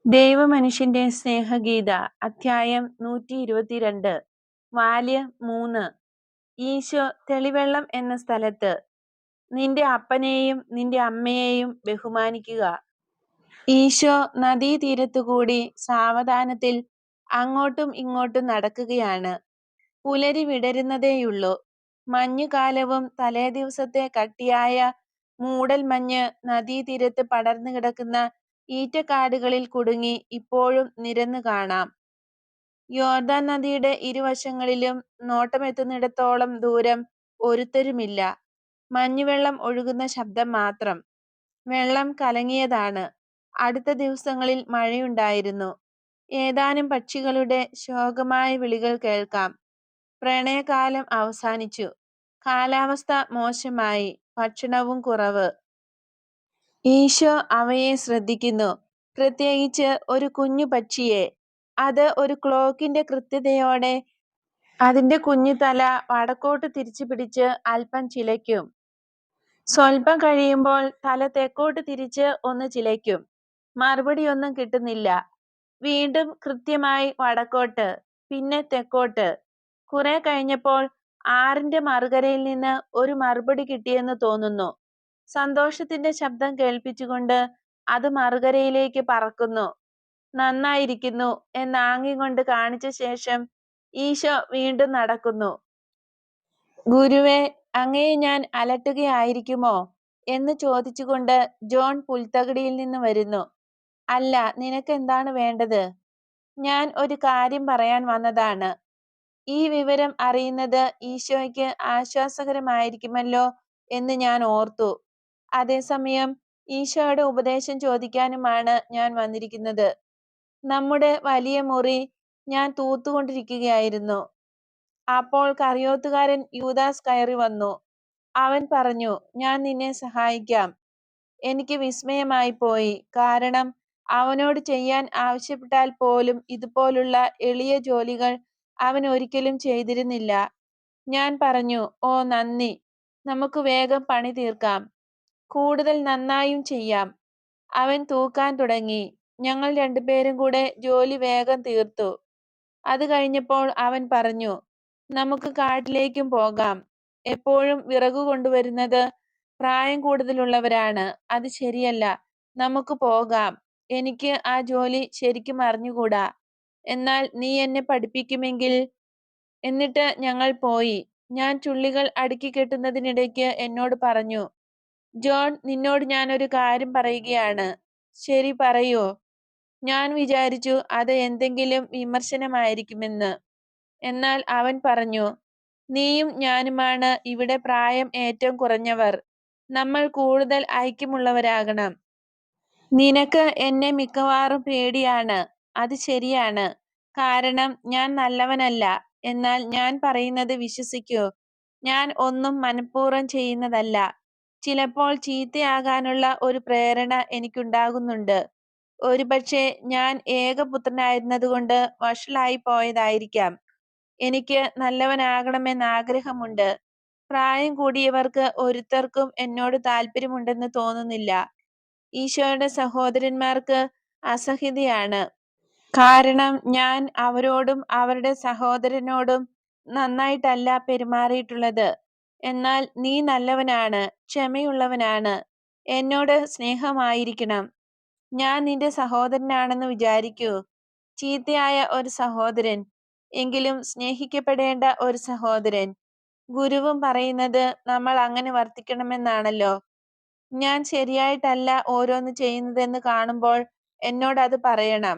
ദൈവമനുഷ്യന്റെ സ്നേഹഗീത അധ്യായം 122 വാല്യം 3 ഈശോ തെളിവെള്ളം എന്ന സ്ഥലത്ത്. നിന്റെ അപ്പനെയും നിന്റെ അമ്മയെയും ബഹുമാനിക്കുക. ഈശോ നദീതീരത്തുകൂടി സാവധാനത്തിൽ അങ്ങോട്ടും ഇങ്ങോട്ടും നടക്കുകയാണ്. പുലരി വിടരുന്നതേയുള്ളൂ. മഞ്ഞുകാലവും തലേദിവസത്തെ കട്ടിയായ മൂടൽമഞ്ഞ് നദീതീരത്ത് പടർന്നു കിടക്കുന്ന ഈറ്റക്കാടുകളിൽ കുടുങ്ങി ഇപ്പോഴും നിരന്നു കാണാം. യോർദാൻ നദിയുടെ ഇരുവശങ്ങളിലും നോട്ടമെത്തുന്നിടത്തോളം ദൂരം ഒരുത്തരുമില്ല. മഞ്ഞുവെള്ളം ഒഴുകുന്ന ശബ്ദം മാത്രം. വെള്ളം കലങ്ങിയതാണ്. അടുത്ത ദിവസങ്ങളിൽ മഴയുണ്ടായിരുന്നു. ഏതാനും പക്ഷികളുടെ ശോകമായ വിളികൾ കേൾക്കാം. പ്രണയകാലം അവസാനിച്ചു. കാലാവസ്ഥ മോശമായി. ഭക്ഷണവും കുറവ്. ഈശോ അവയെ ശ്രദ്ധിക്കുന്നു, പ്രത്യേകിച്ച് ഒരു കുഞ്ഞു പക്ഷിയെ. അത് ഒരു ക്ലോക്കിന്റെ കൃത്യതയോടെ അതിന്റെ കുഞ്ഞു തല വടക്കോട്ട് തിരിച്ചു പിടിച്ച് അല്പം ചിലയ്ക്കും. സ്വൽപ്പം കഴിയുമ്പോൾ തല തെക്കോട്ട് തിരിച്ച് ഒന്ന് ചിലയ്ക്കും. മറുപടിയൊന്നും കിട്ടുന്നില്ല. വീണ്ടും കൃത്യമായി വടക്കോട്ട്, പിന്നെ തെക്കോട്ട്. കുറെ കഴിഞ്ഞപ്പോൾ ആറിന്റെ മറുകരയിൽ നിന്ന് ഒരു മറുപടി കിട്ടിയെന്ന് തോന്നുന്നു. സന്തോഷത്തിന്റെ ശബ്ദം കേൾപ്പിച്ചുകൊണ്ട് അത് മറുകരയിലേക്ക് പറക്കുന്നു. നന്നായിരിക്കുന്നു എന്നാംഗ്യം കാണിച്ച ശേഷം ഈശോ വീണ്ടും നടക്കുന്നു. ഗുരുവേ, അങ്ങയെ ഞാൻ അലട്ടുകയായിരിക്കുമോ എന്ന് ചോദിച്ചുകൊണ്ട് ജോൺ പുൽത്തകിടിയിൽ നിന്ന് വരുന്നു. അല്ല, നിനക്കെന്താണ് വേണ്ടത്? ഞാൻ ഒരു കാര്യം പറയാൻ വന്നതാണ്. ഈ വിവരം അറിയുന്നത് ഈശോയ്ക്ക് ആശ്വാസകരമായിരിക്കുമല്ലോ എന്ന് ഞാൻ ഓർത്തു. അതേസമയം ഈശോയുടെ ഉപദേശം ചോദിക്കാനുമാണ് ഞാൻ വന്നിരിക്കുന്നത്. നമ്മുടെ വലിയ മുറി ഞാൻ തൂത്തുകൊണ്ടിരിക്കുകയായിരുന്നു. അപ്പോൾ കറിയോത്തുകാരൻ യൂദാസ് കയറി വന്നു. അവൻ പറഞ്ഞു, ഞാൻ നിന്നെ സഹായിക്കാം. എനിക്ക് വിസ്മയമായി പോയി. കാരണം അവനോട് ചെയ്യാൻ ആവശ്യപ്പെട്ടാൽ പോലും ഇതുപോലുള്ള എളിയ ജോലികൾ അവൻ ഒരിക്കലും ചെയ്തിരുന്നില്ല. ഞാൻ പറഞ്ഞു, ഓ നന്ദി, നമുക്ക് വേഗം പണി തീർക്കാം, കൂടുതൽ നന്നായും ചെയ്യാം. അവൻ തൂക്കാൻ തുടങ്ങി. ഞങ്ങൾ രണ്ടുപേരും കൂടെ ജോലി വേഗം തീർത്തു. അത് കഴിഞ്ഞപ്പോൾ അവൻ പറഞ്ഞു, നമുക്ക് കാട്ടിലേക്കും പോകാം. എപ്പോഴും വിറകു കൊണ്ടുവരുന്നത് പ്രായം കൂടുതലുള്ളവരാണ്. അത് ശരിയല്ല. നമുക്ക് പോകാം. എനിക്ക് ആ ജോലി ശരിക്കും അറിഞ്ഞുകൂടാ. എന്നാൽ നീ എന്നെ പഠിപ്പിക്കുമെങ്കിൽ. എന്നിട്ട് ഞങ്ങൾ പോയി. ഞാൻ ചുള്ളികൾ അടുക്കി കെട്ടുന്നതിനിടയ്ക്ക് എന്നോട് പറഞ്ഞു, ജോൺ, നിന്നോട് ഞാനൊരു കാര്യം പറയുകയാണ്. ശരി, പറയൂ. ഞാൻ വിചാരിച്ചു അത് എന്തെങ്കിലും വിമർശനമായിരിക്കുമെന്ന്. എന്നാൽ അവൻ പറഞ്ഞു, നീയും ഞാനുമാണ് ഇവിടെ പ്രായം ഏറ്റവും കുറഞ്ഞവർ. നമ്മൾ കൂടുതൽ ഐക്യമുള്ളവരാകണം. നിനക്ക് എന്നെ മിക്കവാറും പേടിയാണ്. അത് ശരിയാണ്. കാരണം ഞാൻ നല്ലവനല്ല. എന്നാൽ ഞാൻ പറയുന്നത് വിശ്വസിക്കൂ. ഞാൻ ഒന്നും മനഃപൂർവ്വം ചെയ്യുന്നതല്ല. ചിലപ്പോൾ ചീത്തയാകാനുള്ള ഒരു പ്രേരണ എനിക്കുണ്ടാകുന്നുണ്ട്. ഒരുപക്ഷെ ഞാൻ ഏകപുത്രനായിരുന്നതുകൊണ്ട് വഷളായി പോയതായിരിക്കാം. എനിക്ക് നല്ലവനാകണമെന്ന് ആഗ്രഹമുണ്ട്. പ്രായം കൂടിയവർക്ക് ഒരുത്തർക്കും എന്നോട് താല്പര്യമുണ്ടെന്ന് തോന്നുന്നില്ല. ഈശോയുടെ സഹോദരന്മാർക്ക് അസഹ്യതയാണ്. കാരണം ഞാൻ അവരോടും അവരുടെ സഹോദരനോടും നന്നായിട്ടല്ല പെരുമാറിയിട്ടുള്ളത്. എന്നാൽ നീ നല്ലവനാണ്, ക്ഷമയുള്ളവനാണ്. എന്നോട് സ്നേഹമായിരിക്കണം. ഞാൻ നിന്റെ സഹോദരനാണെന്ന് വിചാരിക്കൂ. ചീത്തയായ ഒരു സഹോദരൻ, എങ്കിലും സ്നേഹിക്കപ്പെടേണ്ട ഒരു സഹോദരൻ. ഗുരുവും പറയുന്നത് നമ്മൾ അങ്ങനെ വർത്തിക്കണമെന്നാണല്ലോ. ഞാൻ ശരിയായിട്ടല്ല ഓരോന്ന് ചെയ്യുന്നതെന്ന് കാണുമ്പോൾ എന്നോട് അത് പറയണം.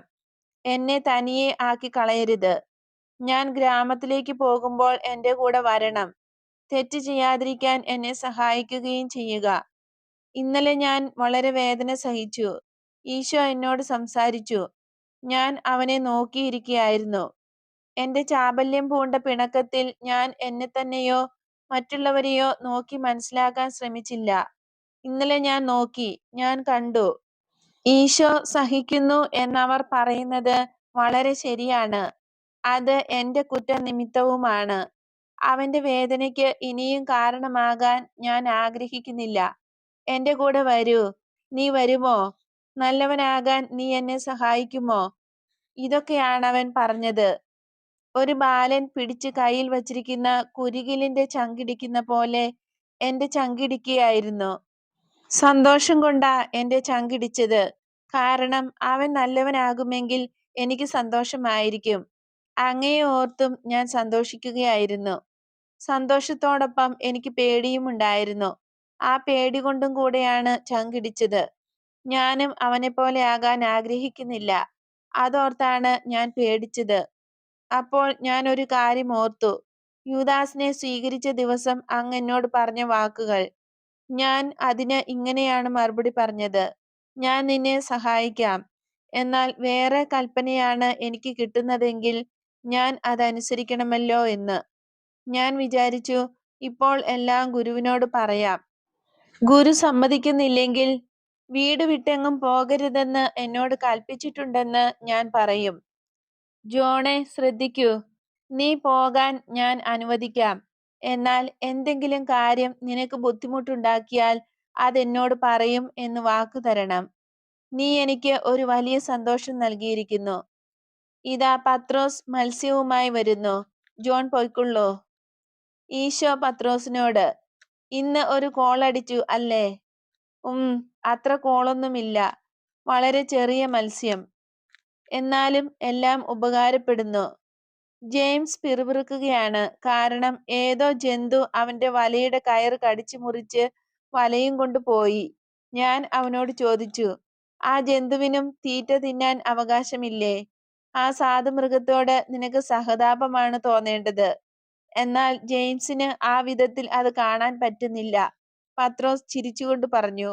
എന്നെ തനിയെ ആക്കി കളയരുത്. ഞാൻ ഗ്രാമത്തിലേക്ക് പോകുമ്പോൾ എൻ്റെ കൂടെ വരണം. തെറ്റ് ചെയ്യാതിരിക്കാൻ എന്നെ സഹായിക്കുകയും ചെയ്യുക. ഇന്നലെ ഞാൻ വളരെ വേദന സഹിച്ചു. ഈശോ എന്നോട് സംസാരിച്ചു. ഞാൻ അവനെ നോക്കിയിരിക്കുകയായിരുന്നു. എന്റെ ചാബല്യം പൂണ്ട പിണക്കത്തിൽ ഞാൻ എന്നെത്തന്നെയോ മറ്റുള്ളവരെയോ നോക്കി മനസ്സിലാക്കാൻ ശ്രമിച്ചില്ല. ഇന്നലെ ഞാൻ നോക്കി, ഞാൻ കണ്ടു. ഈശോ സഹിക്കുന്നു എന്നവർ പറയുന്നത് വളരെ ശരിയാണ്. അത് എന്റെ കുറ്റനിമിത്തവുമാണ്. അവന്റെ വേദനയ്ക്ക് ഇനിയും കാരണമാകാൻ ഞാൻ ആഗ്രഹിക്കുന്നില്ല. എന്റെ കൂടെ വരൂ. നീ വരുമോ? നല്ലവനാകാൻ നീ എന്നെ സഹായിക്കുമോ? ഇതൊക്കെയാണവൻ പറഞ്ഞത്. ഒരു ബാലൻ പിടിച്ച് കയ്യിൽ വച്ചിരിക്കുന്ന കുരികിലിന്റെ ചങ്കിടിക്കുന്ന പോലെ എന്റെ ചങ്കിടിക്കുകയായിരുന്നു. സന്തോഷം കൊണ്ടാ എന്റെ ചങ്കിടിച്ചത്. കാരണം അവൻ നല്ലവനാകുമെങ്കിൽ എനിക്ക് സന്തോഷമായിരിക്കും. അങ്ങയെ ഓർത്തും ഞാൻ സന്തോഷിക്കുകയായിരുന്നു. സന്തോഷത്തോടൊപ്പം എനിക്ക് പേടിയും ഉണ്ടായിരുന്നു. ആ പേടി കൊണ്ടും കൂടെയാണ് ചങ്കിടിച്ചത്. ഞാനും അവനെപ്പോലെ ആകാൻ ആഗ്രഹിക്കുന്നില്ല. അതോർത്താണ് ഞാൻ പേടിച്ചത്. അപ്പോൾ ഞാൻ ഒരു കാര്യം ഓർത്തു. യൂദാസിനെ സ്വീകരിച്ച ദിവസം അങ്ങ് എന്നോട് പറഞ്ഞ വാക്കുകൾ. ഞാൻ അതിന് ഇങ്ങനെയാണ് മറുപടി പറഞ്ഞത്: ഞാൻ നിന്നെ സഹായിക്കാം. എന്നാൽ വേറെ കൽപ്പനയാണ് എനിക്ക് കിട്ടുന്നതെങ്കിൽ ഞാൻ അതനുസരിക്കണമല്ലോ എന്ന്. ഞാൻ വിചാരിച്ചു, ഇപ്പോൾ എല്ലാം ഗുരുവിനോട് പറയാം. ഗുരു സമ്മതിക്കുന്നില്ലെങ്കിൽ വീട് വിട്ടെങ്ങും പോകരുതെന്ന് എന്നോട് കൽപ്പിച്ചിട്ടുണ്ടെന്ന് ഞാൻ പറയും. ജോണെ, ശ്രദ്ധിക്കൂ. നീ പോകാൻ ഞാൻ അനുവദിക്കാം. എന്നാൽ എന്തെങ്കിലും കാര്യം നിനക്ക് ബുദ്ധിമുട്ടുണ്ടാക്കിയാൽ അതെന്നോട് പറയും എന്ന് വാക്കു തരണം. നീ എനിക്ക് ഒരു വലിയ സന്തോഷം നൽകിയിരിക്കുന്നു. ഇതാ പത്രോസ് മത്സ്യവുമായി വരുന്നു. ജോൺ പൊയ്ക്കൊള്ളൂ. ഈശോ പത്രോസിനോട്: ഇന്ന് ഒരു കോളടിച്ചു അല്ലേ? അത്ര കോളൊന്നുമില്ല. വളരെ ചെറിയ മത്സ്യം. എന്നാലും എല്ലാം ഉപകാരപ്പെടുന്നു. ജെയിംസ് പിറുപിറുക്കുകയാണ്. കാരണം ഏതോ ജന്തു അവന്റെ വലയുടെ കയറ് കടിച്ചു മുറിച്ച് വലയും കൊണ്ട് പോയി. ഞാൻ അവനോട് ചോദിച്ചു, ആ ജന്തുവിനും തീറ്റ തിന്നാൻ അവകാശമില്ലേ? ആ സാധുമൃഗത്തോട് നിനക്ക് സഹതാപമാണ് തോന്നേണ്ടത്. എന്നാൽ ജെയിംസിന് ആ വിധത്തിൽ അത് കാണാൻ പറ്റുന്നില്ല. പത്രോസ് ചിരിച്ചുകൊണ്ട് പറഞ്ഞു,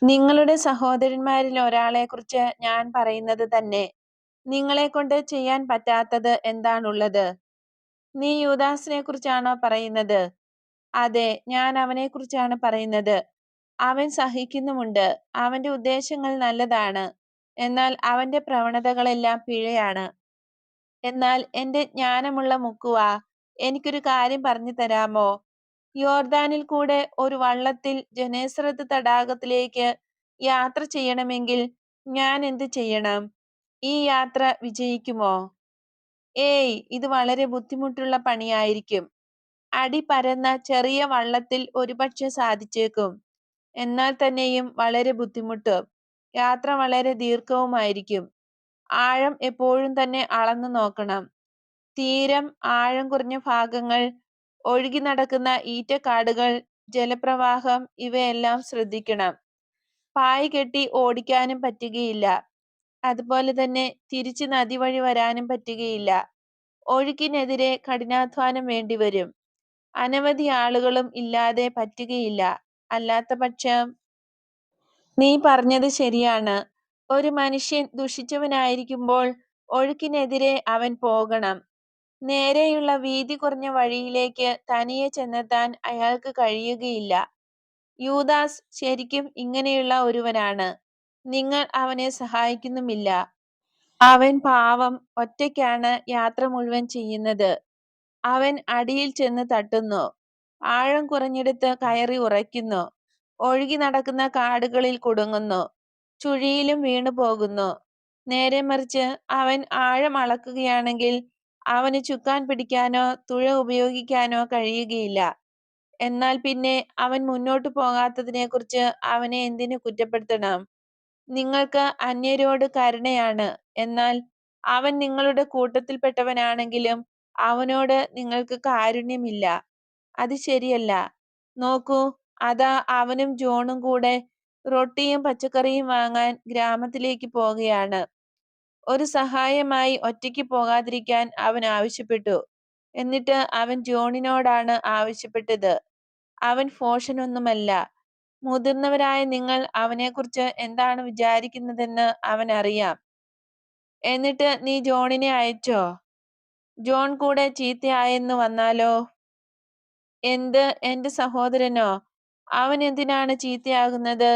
നിങ്ങളുടെ സഹോദരന്മാരിൽ ഒരാളെക്കുറിച്ച് ഞാൻ പറയുന്നത് തന്നെ. നിങ്ങളെക്കൊണ്ട് ചെയ്യാൻ പറ്റാത്തത് എന്താണുള്ളത്? നീ യൂദാസിനെ കുറിച്ചാണോ പറയുന്നത്? അതെ, ഞാൻ അവനെക്കുറിച്ചാണ് പറയുന്നത്. അവൻ സഹിക്കുന്നുമുണ്ട്. അവന്റെ ഉദ്ദേശങ്ങൾ നല്ലതാണ്. എന്നാൽ അവന്റെ പ്രവണതകളെല്ലാം പിഴയാണ്. എന്നാൽ എന്റെ ജ്ഞാനമുള്ള മുക്കുവാ, എനിക്കൊരു കാര്യം പറഞ്ഞു തരാമോ? യോർദാനിൽ കൂടെ ഒരു വള്ളത്തിൽ ജനേസറത്ത് തടാകത്തിലേക്ക് യാത്ര ചെയ്യണമെങ്കിൽ ഞാൻ എന്ത് ചെയ്യണം? ഈ യാത്ര വിജയിക്കുമോ? ഏയ്, ഇത് വളരെ ബുദ്ധിമുട്ടുള്ള പണിയായിരിക്കും. അടി പരന്ന ചെറിയ വള്ളത്തിൽ ഒരുപക്ഷെ സാധിച്ചേക്കും. എന്നാൽ തന്നെയും വളരെ ബുദ്ധിമുട്ടും. യാത്ര വളരെ ദീർഘവുമായിരിക്കും. ആഴം എപ്പോഴും തന്നെ അളന്നു നോക്കണം. തീരം, ആഴം കുറഞ്ഞ ഭാഗങ്ങൾ, ഒഴുകി നടക്കുന്ന ഈറ്റക്കാടുകൾ, ജലപ്രവാഹം ഇവയെല്ലാം ശ്രദ്ധിക്കണം. പായ് കെട്ടി ഓടിക്കാനും പറ്റുകയില്ല. അതുപോലെ തന്നെ തിരിച്ച് നദി വഴി വരാനും പറ്റുകയില്ല. ഒഴുക്കിനെതിരെ കഠിനാധ്വാനം വേണ്ടിവരും. അനവധി ആളുകളും ഇല്ലാതെ പറ്റുകയില്ല. അല്ലാത്ത പക്ഷം... നീ പറഞ്ഞത് ശരിയാണ്. ഒരു മനുഷ്യൻ ദുഷിച്ചവനായിരിക്കുമ്പോൾ ഒഴുക്കിനെതിരെ അവൻ പോകണം. നേരെയുള്ള വീതി കുറഞ്ഞ വഴിയിലേക്ക് തനിയെ ചെന്നെത്താൻ അയാൾക്ക് കഴിയുകയില്ല. യൂദാസ് ശരിക്കും ഇങ്ങനെയുള്ള ഒരുവനാണ്. നിങ്ങൾ അവനെ സഹായിക്കുന്നുമില്ല. അവൻ പാവം ഒറ്റയ്ക്കാണ് യാത്ര മുഴുവൻ ചെയ്യുന്നത്. അവൻ അടിയിൽ ചെന്ന് തട്ടുന്നു. ആഴം കുറഞ്ഞിടത്ത് കയറി ഉറയ്ക്കുന്നു. ഒഴുകി നടക്കുന്ന കാടുകളിൽ കുടുങ്ങുന്നു. ചുഴിയിലും വീണു പോകുന്നു. നേരെ മറിച്ച് അവൻ ആഴം അളക്കുകയാണെങ്കിൽ അവന് ചുക്കാൻ പിടിക്കാനോ തുഴ ഉപയോഗിക്കാനോ കഴിയുകയില്ല. എന്നാൽ പിന്നെ അവൻ മുന്നോട്ടു പോകാത്തതിനെക്കുറിച്ച് അവനെ എന്തിനു കുറ്റപ്പെടുത്തണം? നിങ്ങൾക്ക് അന്യരോട് കരുണയാണ്. എന്നാൽ അവൻ നിങ്ങളുടെ കൂട്ടത്തിൽപ്പെട്ടവനാണെങ്കിലും അവനോട് നിങ്ങൾക്ക് കാരുണ്യമില്ല. അത് ശരിയല്ല. നോക്കൂ, അതാ അവനും ജോണും കൂടെ റൊട്ടിയും പച്ചക്കറിയും വാങ്ങാൻ ഗ്രാമത്തിലേക്ക് പോകുകയാണ്. ഒരു സഹായമായി ഒറ്റയ്ക്ക് പോകാതിരിക്കാൻ അവൻ ആവശ്യപ്പെട്ടു. എന്നിട്ട് അവൻ ജോണിനോടാണ് ആവശ്യപ്പെട്ടത്. അവൻ ഭോഷനൊന്നുമല്ല. മുതിർന്നവരായ നിങ്ങൾ അവനെക്കുറിച്ച് എന്താണ് വിചാരിക്കുന്നതെന്ന് അവൻ അറിയാം. എന്നിട്ട് നീ ജോണിനെ അയച്ചോ? ജോൺ കൂടെ ചീത്തയായെന്ന് വന്നാലോ? എന്ത്, എന്റെ സഹോദരനോ? അവൻ എന്തിനാണ് ചീത്തയാകുന്നത്?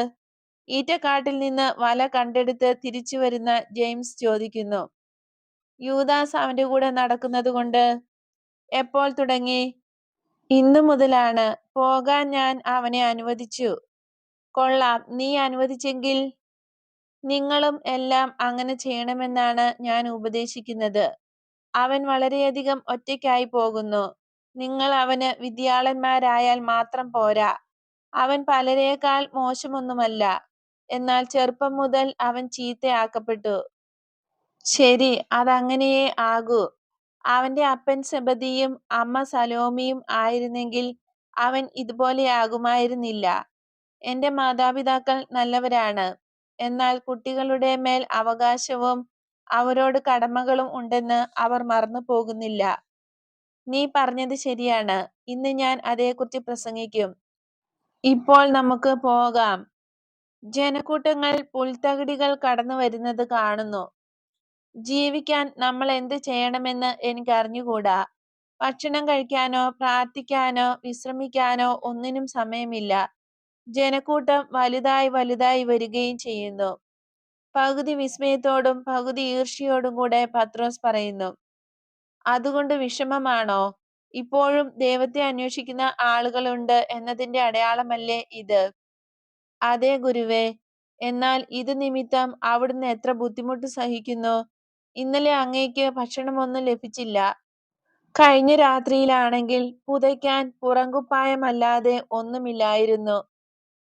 ഈറ്റക്കാട്ടിൽ നിന്ന് വല കണ്ടെടുത്ത് തിരിച്ചു വരുന്ന ജെയിംസ് ചോദിക്കുന്നു. യൂദാസ് അവന്റെ കൂടെ നടക്കുന്നത് കൊണ്ട്. എപ്പോൾ തുടങ്ങി? ഇന്നു മുതലാണ്. പോകാൻ ഞാൻ അവനെ അനുവദിച്ചു. കൊള്ളാം, നീ അനുവദിച്ചെങ്കിൽ നിങ്ങളും എല്ലാം അങ്ങനെ ചെയ്യണമെന്നാണ് ഞാൻ ഉപദേശിക്കുന്നത്. അവൻ വളരെയധികം ഒറ്റയ്ക്കായി പോകുന്നു. നിങ്ങൾ അവന് വിദ്യാളന്മാരായാൽ മാത്രം പോരാ. അവൻ പലരേക്കാൾ മോശമൊന്നുമല്ല. എന്നാൽ ചെറുപ്പം മുതൽ അവൻ ചീത്തയാക്കപ്പെട്ടു. ശരി, അതങ്ങനെയേ ആകൂ. അവന്റെ അപ്പൻ സെബദിയും അമ്മ സലോമിയും ആയിരുന്നെങ്കിൽ അവൻ ഇതുപോലെയാകുമായിരുന്നില്ല. എന്റെ മാതാപിതാക്കൾ നല്ലവരാണ്. എന്നാൽ കുട്ടികളുടെ മേൽ അവകാശവും അവരോട് കടമകളും ഉണ്ടെന്ന് അവർ മറന്നു പോകുന്നില്ല. നീ പറഞ്ഞത് ശരിയാണ്. ഇന്ന് ഞാൻ അതേക്കുറിച്ച് പ്രസംഗിക്കും. ഇപ്പോൾ നമുക്ക് പോകാം. ജനക്കൂട്ടങ്ങൾ പുൽത്തകിടികൾ കടന്നു വരുന്നത് കാണുന്നു. ജീവിക്കാൻ നമ്മൾ എന്ത് ചെയ്യണമെന്ന് എനിക്ക് അറിഞ്ഞുകൂടാ. ഭക്ഷണം കഴിക്കാനോ പ്രാർത്ഥിക്കാനോ വിശ്രമിക്കാനോ ഒന്നിനും സമയമില്ല. ജനക്കൂട്ടം വലുതായി വലുതായി വരികയും ചെയ്യുന്നു. പകുതി വിസ്മയത്തോടും പകുതി ഈർഷ്യയോടും കൂടെ പത്രോസ് പറയുന്നു, അതുകൊണ്ട് വിഷമമാണോ? ഇപ്പോഴും ദൈവത്തെ അന്വേഷിക്കുന്ന ആളുകളുണ്ട് എന്നതിന്റെ അടയാളമല്ലേ ഇത്? അതെ ഗുരുവേ. എന്നാൽ ഇത് നിമിത്തം അവിടുന്ന് എത്ര ബുദ്ധിമുട്ട് സഹിക്കുന്നു. ഇന്നലെ അങ്ങേക്ക് ഭക്ഷണമൊന്നും ലഭിച്ചില്ല. കഴിഞ്ഞ രാത്രിയിലാണെങ്കിൽ പുതയ്ക്കാൻ പുറങ്കുപ്പായമല്ലാതെ ഒന്നുമില്ലായിരുന്നു.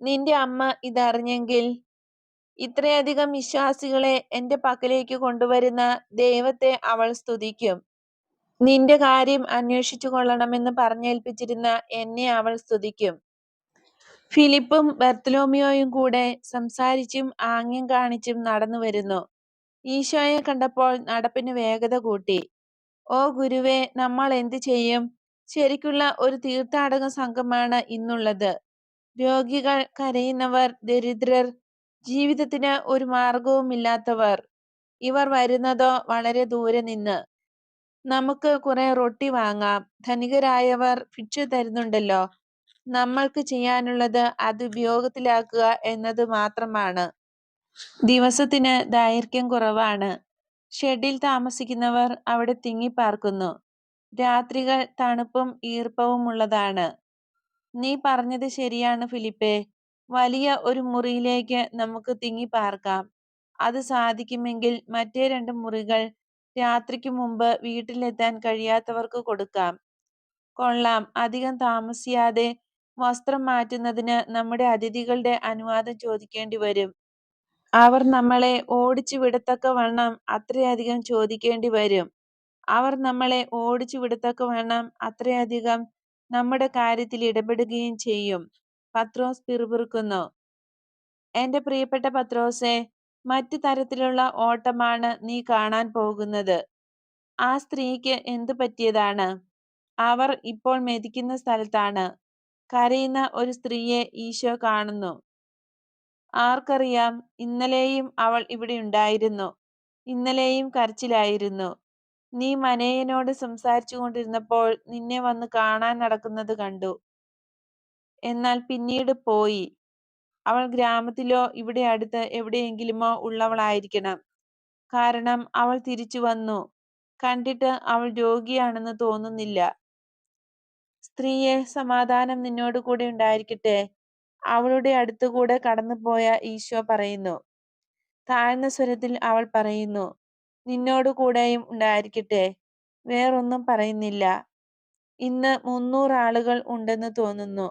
നിന്റെ അമ്മ ഇതറിഞ്ഞെങ്കിൽ ഇത്രയധികം വിശ്വാസികളെ എന്റെ പക്കലേക്ക് കൊണ്ടുവരുന്ന ദൈവത്തെ അവൾ സ്തുതിക്കും. നിന്റെ കാര്യം അന്വേഷിച്ചു കൊള്ളണമെന്ന് പറഞ്ഞേൽപ്പിച്ചിരുന്ന എന്നെ അവൾ സ്തുതിക്കും. ഫിലിപ്പും ബർത്തലോമിയോയും കൂടെ സംസാരിച്ചും ആംഗ്യം കാണിച്ചും നടന്നു വരുന്നു. ഈശോയെ കണ്ടപ്പോൾ നടപ്പിന് വേഗത കൂട്ടി. ഓ ഗുരുവേ, നമ്മൾ എന്ത് ചെയ്യും? ശരിക്കുള്ള ഒരു തീർത്ഥാടക സംഘമാണ് ഇന്നുള്ളത്. രോഗികൾ, കരയുന്നവർ, ദരിദ്രർ, ജീവിതത്തിന് ഒരു മാർഗവുമില്ലാത്തവർ. ഇവർ വരുന്നതോ വളരെ ദൂരെ നിന്ന്. നമുക്ക് കുറെ റൊട്ടി വാങ്ങാം. ധനികരായവർ ഭിക്ഷ തരുന്നുണ്ടല്ലോ. നമ്മൾക്ക് ചെയ്യാനുള്ളത് അത് ഉപയോഗത്തിലാക്കുക എന്നത് മാത്രമാണ്. ദിവസത്തിന് ദൈർഘ്യം കുറവാണ്. ഷെഡിൽ താമസിക്കുന്നവർ അവിടെ തിങ്ങിപ്പാർക്കുന്നു. രാത്രികൾ തണുപ്പും ഈർപ്പവുമുള്ളതാണ്. നീ പറഞ്ഞത് ശരിയാണ് ഫിലിപ്പേ. വലിയ ഒരു മുറിയിലേക്ക് നമുക്ക് തിങ്ങിപ്പാർക്കാം. അത് സാധിക്കുമെങ്കിൽ മറ്റേ 2 മുറികൾ രാത്രിക്ക് മുമ്പ് വീട്ടിലെത്താൻ കഴിയാത്തവർക്ക് കൊടുക്കാം. കൊള്ളാം. അധികം താമസിയാതെ വസ്ത്രം മാറ്റുന്നതിന് നമ്മുടെ അതിഥികളുടെ അനുവാദം ചോദിക്കേണ്ടി വരും. അവർ നമ്മളെ ഓടിച്ചു വിടത്തക്കവണ്ണം അത്രയധികം ചോദിക്കേണ്ടി വരും. അവർ നമ്മളെ ഓടിച്ചു വിടത്തക്കവണ്ണം അത്രയധികം നമ്മുടെ കാര്യത്തിൽ ഇടപെടുകയും ചെയ്യും. പത്രോസ് പിറുപിറുക്കുന്നു. എന്റെ പ്രിയപ്പെട്ട പത്രോസേ, മറ്റു തരത്തിലുള്ള ഓട്ടമാണ് നീ കാണാൻ പോകുന്നത്. ആ സ്ത്രീക്ക് എന്തു പറ്റിയതാണ്? അവർ ഇപ്പോൾ മെതിക്കുന്ന സ്ഥലത്താണ്. കരയുന്ന ഒരു സ്ത്രീയെ ഈശോ കാണുന്നു. ആർക്കറിയാം, ഇന്നലെയും അവൾ ഇവിടെയുണ്ടായിരുന്നു. ഇന്നലെയും കരച്ചിലായിരുന്നു. നീ മനേയനോട് സംസാരിച്ചു കൊണ്ടിരുന്നപ്പോൾ നിന്നെ വന്ന് കാണാൻ നടക്കുന്നത് കണ്ടു. എന്നാൽ പിന്നീട് പോയി. അവൾ ഗ്രാമത്തിലോ ഇവിടെ അടുത്ത് എവിടെയെങ്കിലുമോ ഉള്ളവളായിരിക്കണം. കാരണം അവൾ തിരിച്ചു വന്നു. കണ്ടിട്ട് അവൾ രോഗിയാണെന്ന് തോന്നുന്നില്ല. സ്ത്രീയെ, സമാധാനം നിന്നോട് കൂടെ ഉണ്ടായിരിക്കട്ടെ. അവളുടെ അടുത്തുകൂടെ കടന്നുപോയ ഈശോ പറയുന്നു. താഴ്ന്ന സ്വരത്തിൽ അവൾ പറയുന്നു, നിന്നോട് കൂടെയും ഉണ്ടായിരിക്കട്ടെ. വേറൊന്നും പറയുന്നില്ല. ഇന്ന് 300 ആളുകൾ ഉണ്ടെന്ന് തോന്നുന്നു.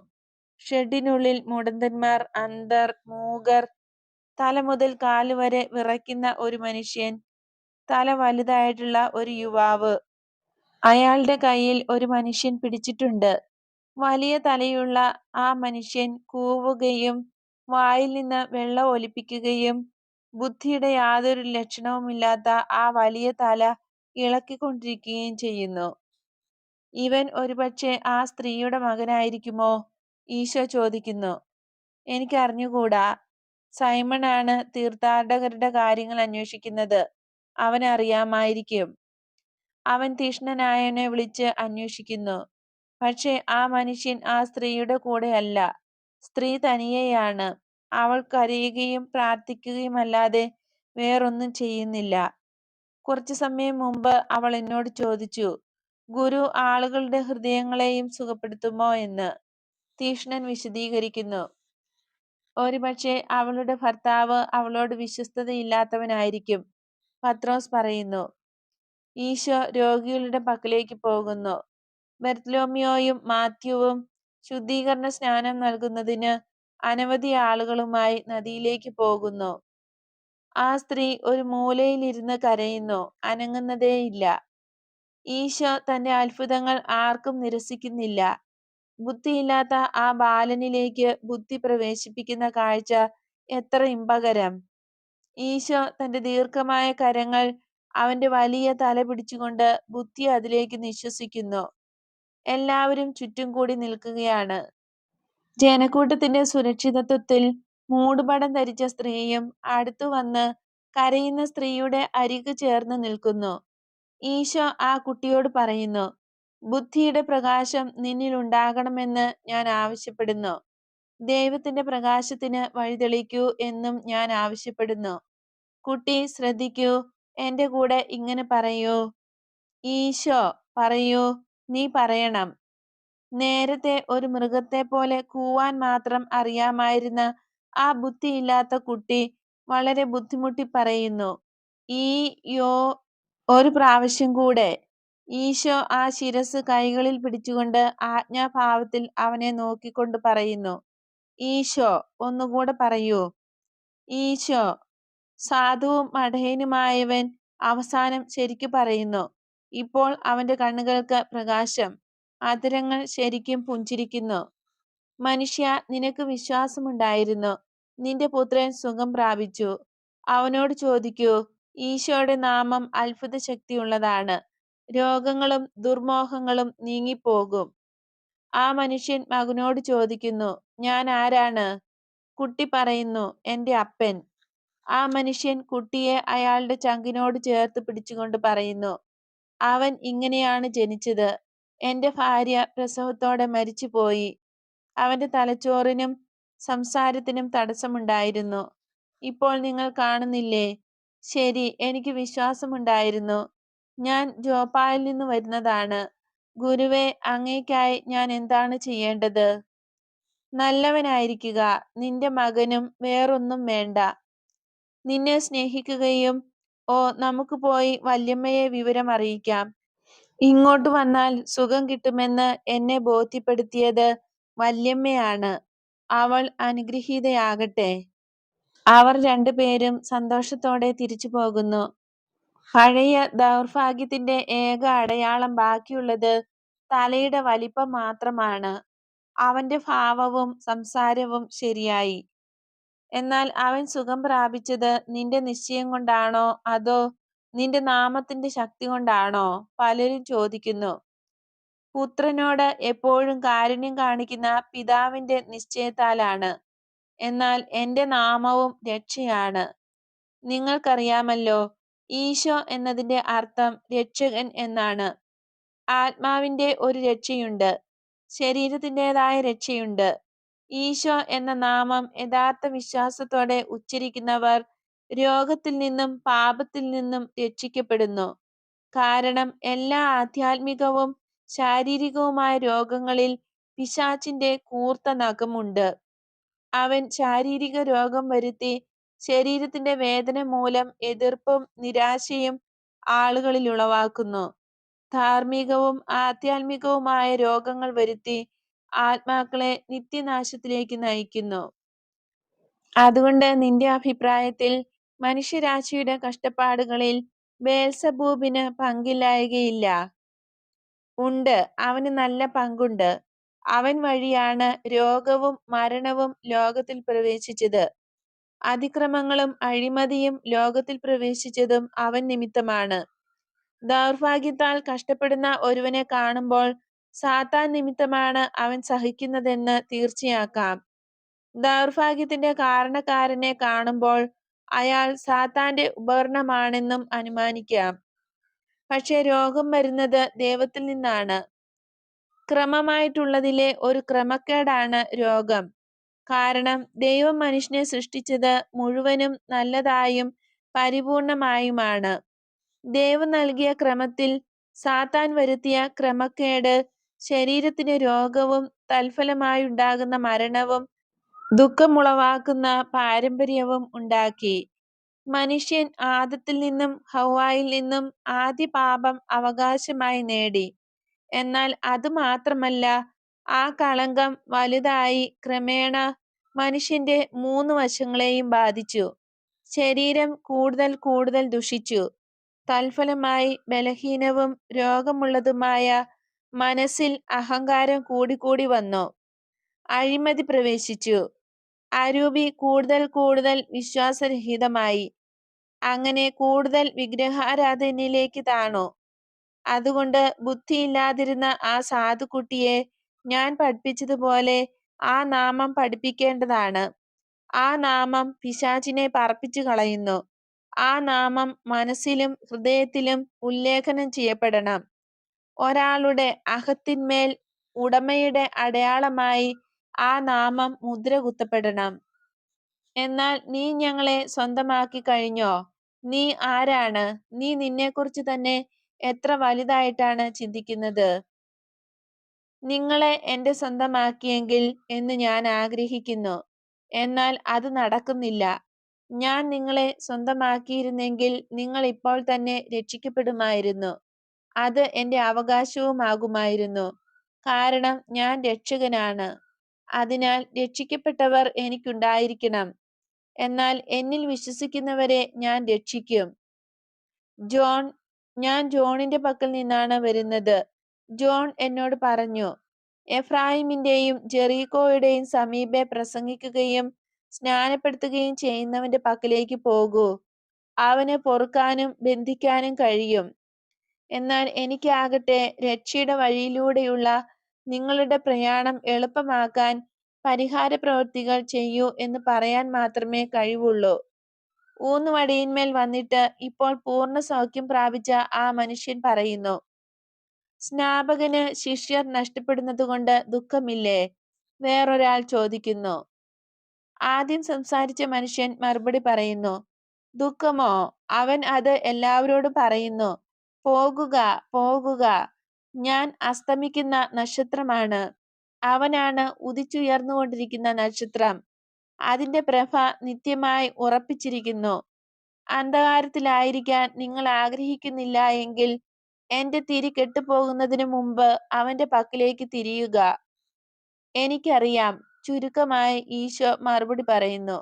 ഷെഡിനുള്ളിൽ മുടന്തന്മാർ, അന്ധർ, മൂകർ, തല മുതൽ കാല് വരെ വിറയ്ക്കുന്ന ഒരു മനുഷ്യൻ, തല വലുതായിട്ടുള്ള ഒരു യുവാവ്. അയാളുടെ കയ്യിൽ ഒരു മനുഷ്യൻ പിടിച്ചിട്ടുണ്ട്. വലിയ തലയുള്ള ആ മനുഷ്യൻ കൂവുകയും വായിൽ നിന്ന് വെള്ളം ഒലിപ്പിക്കുകയും ബുദ്ധിയുടെ യാതൊരു ലക്ഷണവുമില്ലാത്ത ആ വലിയ തല ഇളക്കിക്കൊണ്ടിരിക്കുകയും ചെയ്യുന്നു. ഇവൻ ഒരുപക്ഷെ ആ സ്ത്രീയുടെ മകനായിരിക്കുമോ? ഈശോ ചോദിക്കുന്നു. എനിക്കറിഞ്ഞുകൂടാ. സൈമണാണ് തീർത്ഥാടകരുടെ കാര്യങ്ങൾ അന്വേഷിക്കുന്നത്. അവനറിയാമായിരിക്കും. അവൻ തീക്ഷ്ണനായവനെ വിളിച്ച് അന്വേഷിക്കുന്നു. പക്ഷേ ആ മനുഷ്യൻ ആ സ്ത്രീയുടെ കൂടെയല്ല. സ്ത്രീ തനിയെയാണ്. അവൾ കരയുകയും പ്രാർത്ഥിക്കുകയുമല്ലാതെ വേറൊന്നും ചെയ്യുന്നില്ല. കുറച്ചു സമയം മുമ്പ് അവൾ എന്നോട് ചോദിച്ചു, ഗുരു ആളുകളുടെ ഹൃദയങ്ങളെയും സുഖപ്പെടുത്തുമോ എന്ന്. തീക്ഷ്ണൻ വിശദീകരിക്കുന്നു. ഒരുപക്ഷെ അവളുടെ ഭർത്താവ് അവളോട് വിശ്വസ്തതയില്ലാത്തവനായിരിക്കും. പത്രോസ് പറയുന്നു. ഈശോ രോഗികളുടെ പക്കലേക്ക് പോകുന്നു. ബർത്തലോമ്യോയും മാത്യുവും ശുദ്ധീകരണ സ്നാനം നൽകുന്നതിന് അനവധി ആളുകളുമായി നദിയിലേക്ക് പോകുന്നു. ആ സ്ത്രീ ഒരു മൂലയിലിരുന്ന് കരയുന്നു, അനങ്ങുന്നതേയില്ല. ഈശോ തന്റെ അത്ഭുതങ്ങൾ ആർക്കും നിരസിക്കുന്നില്ല. ബുദ്ധിയില്ലാത്ത ആ ബാലനിലേക്ക് ബുദ്ധി പ്രവേശിപ്പിക്കുന്ന കാഴ്ച എത്ര ഇമ്പകരം! ഈശോ തന്റെ ദീർഘമായ കരങ്ങൾ അവന്റെ വലിയ തല പിടിച്ചുകൊണ്ട് ബുദ്ധി അതിലേക്ക് നിശ്വസിക്കുന്നു. എല്ലാവരും ചുറ്റും കൂടി നിൽക്കുകയാണ്. ജനക്കൂട്ടത്തിന്റെ സുരക്ഷിതത്വത്തിൽ മൂടുപടം ധരിച്ച സ്ത്രീയും അടുത്തു വന്ന് കരയുന്ന സ്ത്രീയുടെ അരികു ചേർന്ന് നിൽക്കുന്നു. ഈശോ ആ കുട്ടിയോട് പറയുന്നു, ബുദ്ധിയുടെ പ്രകാശം നിന്നിൽ ഉണ്ടാകണമെന്ന് ഞാൻ ആവശ്യപ്പെടുന്നു. ദൈവത്തിന്റെ പ്രകാശത്തിന് വഴിതെളിക്കൂ എന്നും ഞാൻ ആവശ്യപ്പെടുന്നു. കുട്ടി ശ്രദ്ധിക്കൂ, എന്റെ കൂടെ ഇങ്ങനെ പറയൂ. ഈശോ, പറയൂ, നീ പറയണം. നേരത്തെ ഒരു മൃഗത്തെ പോലെ കൂവാൻ മാത്രം അറിയാമായിരുന്ന ആ ബുദ്ധിയില്ലാത്ത കുട്ടി വളരെ ബുദ്ധിമുട്ടി പറയുന്നു, ഈ യോ. ഒരു പ്രാവശ്യം കൂടെ. ഈശോ ആ ശിരസ് കൈകളിൽ പിടിച്ചുകൊണ്ട് ആജ്ഞാഭാവത്തിൽ അവനെ നോക്കിക്കൊണ്ട് പറയുന്നു, ഈശോ, ഒന്നുകൂടെ പറയൂ. ഈശോ. സാധുവും മഠയനുമായവൻ അവസാനം ശരിക്കു പറയുന്നു. ഇപ്പോൾ അവന്റെ കണ്ണുകൾക്ക് പ്രകാശം, അധരങ്ങൾ ശരിക്കും പുഞ്ചിരിക്കുന്നു. മനുഷ്യ, നിനക്ക് വിശ്വാസമുണ്ടായിരുന്നു. നിന്റെ പുത്രൻ സുഖം പ്രാപിച്ചു. അവനോട് ചോദിക്കൂ. ഈശോയുടെ നാമം അത്ഭുത ശക്തിയുള്ളതാണ്. രോഗങ്ങളും ദുർമോഹങ്ങളും നീങ്ങിപ്പോകും. ആ മനുഷ്യൻ മകനോട് ചോദിക്കുന്നു, ഞാൻ ആരാണ്? കുട്ടി പറയുന്നു, എന്റെ അപ്പൻ. ആ മനുഷ്യൻ കുട്ടിയെ അയാളുടെ ചങ്കിനോട് ചേർത്ത് പിടിച്ചുകൊണ്ട് പറയുന്നു, അവൻ ഇങ്ങനെയാണ് ജനിച്ചത്. എന്റെ ഭാര്യ പ്രസവത്തോടെ മരിച്ചുപോയി. അവന്റെ തലച്ചോറിനും സംസാരത്തിനും തടസ്സമുണ്ടായിരുന്നു. ഇപ്പോൾ നിങ്ങൾ കാണുന്നില്ലേ? ശരി, എനിക്ക് വിശ്വാസമുണ്ടായിരുന്നു. ഞാൻ ജോപ്പായിൽ നിന്ന് വരുന്നതാണ്. ഗുരുവേ, അങ്ങേയ്ക്കായി ഞാൻ എന്താണ് ചെയ്യേണ്ടത്? നല്ലവനായിരിക്കുക. നിന്റെ മകനും വേറൊന്നും വേണ്ട. നിന്നെ സ്നേഹിക്കുകയും നമുക്ക് പോയി വല്യമ്മയെ വിവരം അറിയിക്കാം. ഇങ്ങോട്ട് വന്നാൽ സുഖം കിട്ടുമെന്ന് എന്നെ ബോധ്യപ്പെടുത്തിയത് വല്യമ്മയാണ്. അവൾ അനുഗ്രഹീതയാകട്ടെ. അവർ രണ്ടുപേരും സന്തോഷത്തോടെ തിരിച്ചു പോകുന്നു. പഴയ ദൗർഭാഗ്യത്തിന്റെ ഏക അടയാളം ബാക്കിയുള്ളത് തലയുടെ വലിപ്പം മാത്രമാണ്. അവന്റെ ഭാവവും സംസാരവും ശരിയായി. എന്നാൽ അവൻ സുഖം പ്രാപിച്ചത് നിന്റെ നിശ്ചയം കൊണ്ടാണോ അതോ നിന്റെ നാമത്തിന്റെ ശക്തി കൊണ്ടാണോ? പലരും ചോദിക്കുന്നു. പുത്രനോട് എപ്പോഴും കാരുണ്യം കാണിക്കുന്ന പിതാവിന്റെ നിശ്ചയത്താലാണ്. എന്നാൽ എന്റെ നാമവും രക്ഷയാണ്. നിങ്ങൾക്കറിയാമല്ലോ, ഈശോ എന്നതിന്റെ അർത്ഥം രക്ഷകൻ എന്നാണ്. ആത്മാവിന്റെ ഒരു രക്ഷയുണ്ട്, ശരീരത്തിൻ്റെതായ രക്ഷയുണ്ട്. ഈശോ എന്ന നാമം യഥാർത്ഥ വിശ്വാസത്തോടെ ഉച്ചരിക്കുന്നവർ രോഗത്തിൽ നിന്നും പാപത്തിൽ നിന്നും രക്ഷിക്കപ്പെടുന്നു. കാരണം എല്ലാ ആധ്യാത്മികവും ശാരീരികവുമായ രോഗങ്ങളിൽ പിശാചിന്റെ കൂർത്ത നഖമുണ്ട്. അവൻ ശാരീരിക രോഗം വരുത്തി ശരീരത്തിന്റെ വേദന മൂലം എതിർപ്പും നിരാശയും ആളുകളിൽ ഉളവാക്കുന്നു. ധാർമ്മികവും ആധ്യാത്മികവുമായ രോഗങ്ങൾ വരുത്തി ആത്മാക്കളെ നിത്യനാശത്തിലേക്ക് നയിക്കുന്നു. അതുകൊണ്ട് നിന്റെ അഭിപ്രായത്തിൽ മനുഷ്യരാശിയുടെ കഷ്ടപ്പാടുകളിൽ ബേൽസബൂബിന് പങ്കില്ലായകയില്ല? ഉണ്ട്, അവന് നല്ല പങ്കുണ്ട്. അവൻ വഴിയാണ് രോഗവും മരണവും ലോകത്തിൽ പ്രവേശിച്ചത്. അതിക്രമങ്ങളും അഴിമതിയും ലോകത്തിൽ പ്രവേശിച്ചതും അവൻ നിമിത്തമാണ്. ദൗർഭാഗ്യത്താൽ കഷ്ടപ്പെടുന്ന ഒരുവനെ കാണുമ്പോൾ സാത്താൻ നിമിത്തമാണ് അവൻ സഹിക്കുന്നതെന്ന് തീർച്ചയാക്കാം. ദൗർഭാഗ്യത്തിന്റെ കാരണക്കാരനെ കാണുമ്പോൾ അയാൾ സാത്താന്റെ ഉപകരണമാണെന്നും അനുമാനിക്കാം. പക്ഷെ രോഗം വരുന്നത് ദൈവത്തിൽ നിന്നാണ്. ക്രമമായിട്ടുള്ളതിലെ ഒരു ക്രമക്കേടാണ് രോഗം. കാരണം ദൈവം മനുഷ്യനെ സൃഷ്ടിച്ചത് മുഴുവനും നല്ലതായും പരിപൂർണമായുമാണ്. ദൈവം നൽകിയ ക്രമത്തിൽ സാത്താൻ വരുത്തിയ ക്രമക്കേട് ശരീരത്തിന് രോഗവും തൽഫലമായുണ്ടാകുന്ന മരണവും ദുഃഖമുളവാക്കുന്ന പാരമ്പര്യവും ഉണ്ടാക്കി. മനുഷ്യൻ ആദത്തിൽ നിന്നും ഹൗവായിൽ നിന്നും ആദ്യ പാപം അവകാശമായി നേടി. എന്നാൽ അതുമാത്രമല്ല, ആ കളങ്കം വലുതായി ക്രമേണ മനുഷ്യന്റെ 3 വശങ്ങളെയും ബാധിച്ചു. ശരീരം കൂടുതൽ കൂടുതൽ ദുഷിച്ചു. തൽഫലമായി ബലഹീനവും രോഗമുള്ളതുമായ മനസ്സിൽ അഹങ്കാരം കൂടിക്കൂടി വന്നു. അഴിമതി പ്രവേശിച്ചു. അരൂപി കൂടുതൽ കൂടുതൽ വിശ്വാസരഹിതമായി. അങ്ങനെ കൂടുതൽ വിഗ്രഹാരാധനയിലേക്ക് താണു. അതുകൊണ്ട് ബുദ്ധിയില്ലാതിരുന്ന ആ സാധുക്കുട്ടിയെ ഞാൻ പഠിപ്പിച്ചതുപോലെ ആ നാമം പഠിപ്പിക്കേണ്ടതാണ്. ആ നാമം പിശാചിനെ പറപ്പിച്ചു കളയുന്നു. ആ നാമം മനസ്സിലും ഹൃദയത്തിലും ഉല്ലേഖനം ചെയ്യപ്പെടണം. ഒരാളുടെ അഹത്തിന്മേൽ ഉടമയുടെ അടയാളമായി ആ നാമം മുദ്ര കുത്തപ്പെടണം. എന്നാൽ നീ ഞങ്ങളെ സ്വന്തമാക്കി കഴിഞ്ഞോ? നീ ആരാണ്? നീ നിന്നെക്കുറിച്ച് തന്നെ എത്ര വലുതായിട്ടാണ് ചിന്തിക്കുന്നത്? നിങ്ങളെ എന്റെ സ്വന്തമാക്കിയെങ്കിൽ എന്ന് ഞാൻ ആഗ്രഹിക്കുന്നു. എന്നാൽ അത് നടക്കുന്നില്ല. ഞാൻ നിങ്ങളെ സ്വന്തമാക്കിയിരുന്നെങ്കിൽ നിങ്ങൾ ഇപ്പോൾ തന്നെ രക്ഷിക്കപ്പെടുമായിരുന്നു. അത് എന്റെ അവകാശവുമാകുമായിരുന്നു. കാരണം ഞാൻ രക്ഷകനാണ്. അതിനാൽ രക്ഷിക്കപ്പെട്ടവർ എനിക്കുണ്ടായിരിക്കണം. എന്നാൽ എന്നിൽ വിശ്വസിക്കുന്നവരെ ഞാൻ രക്ഷിക്കും. ഞാൻ ജോണിന്റെ പക്കൽ നിന്നാണ് വരുന്നത്. ജോൺ എന്നോട് പറഞ്ഞു, എഫ്രായിമിന്റെയും ജെറീക്കോയുടെയും സമീപെ പ്രസംഗിക്കുകയും സ്നാനപ്പെടുത്തുകയും ചെയ്യുന്നവന്റെ പക്കലേക്ക് പോകൂ. അവന് പൊറുക്കാനും ബന്ധിക്കാനും കഴിയും. എന്നാൽ എനിക്കാകട്ടെ രക്ഷയുടെ വഴിയിലൂടെയുള്ള നിങ്ങളുടെ പ്രയാണം എളുപ്പമാക്കാൻ പരിഹാര പ്രവൃത്തികൾ ചെയ്യൂ എന്ന് പറയാൻ മാത്രമേ കഴിവുള്ളൂ. ഊന്നുവടിയിന്മേൽ വന്നിട്ട് ഇപ്പോൾ പൂർണ്ണ സൗഖ്യം പ്രാപിച്ച ആ മനുഷ്യൻ പറയുന്നു, സ്നാപകന് ശിഷ്യർ നഷ്ടപ്പെടുന്നതുകൊണ്ട് ദുഃഖമില്ലേ? വേറൊരാൾ ചോദിക്കുന്നു. ആദ്യം സംസാരിച്ച മനുഷ്യൻ മറുപടി പറയുന്നു, ദുഃഖമോ? അവൻ അത് എല്ലാവരോടും പറയുന്നു, പോകുക, പോകുക, ഞാൻ അസ്തമിക്കുന്ന നക്ഷത്രമാണ്. അവനാണ് ഉദിച്ചുയർന്നുകൊണ്ടിരിക്കുന്ന നക്ഷത്രം. അതിന്റെ പ്രഭ നിത്യമായി ഉറപ്പിച്ചിരിക്കുന്നു. അന്ധകാരത്തിലായിരിക്കാൻ നിങ്ങൾ ആഗ്രഹിക്കുന്നില്ല എങ്കിൽ എന്റെ തിരി കെട്ടുപോകുന്നതിന് മുമ്പ് അവന്റെ പക്കലേക്ക് തിരിയുക. എനിക്കറിയാം. ചുരുക്കമായി ഈശോ മറുപടി പറയുന്നു.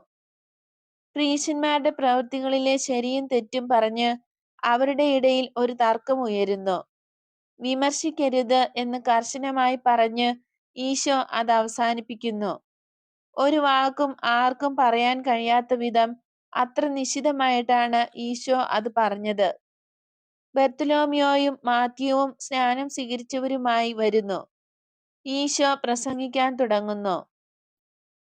പ്രീശന്മാരുടെ പ്രവൃത്തികളിലെ ശരിയും തെറ്റും പറഞ്ഞ് അവരുടെ ഇടയിൽ ഒരു തർക്കം ഉയരുന്നു. വിമർശിക്കരുത് എന്ന് കർശനമായി പറഞ്ഞ് ഈശോ അത് അവസാനിപ്പിക്കുന്നു. ഒരു വാക്കും ആർക്കും പറയാൻ കഴിയാത്ത വിധം അത്ര നിശിതമായിട്ടാണ് ഈശോ അത് പറഞ്ഞത്. ബർത്തലോമ്യോയും മാത്യുവും സ്നാനം സ്വീകരിച്ചവരുമായി വരുന്നു. ഈശോ പ്രസംഗിക്കാൻ തുടങ്ങുന്നു.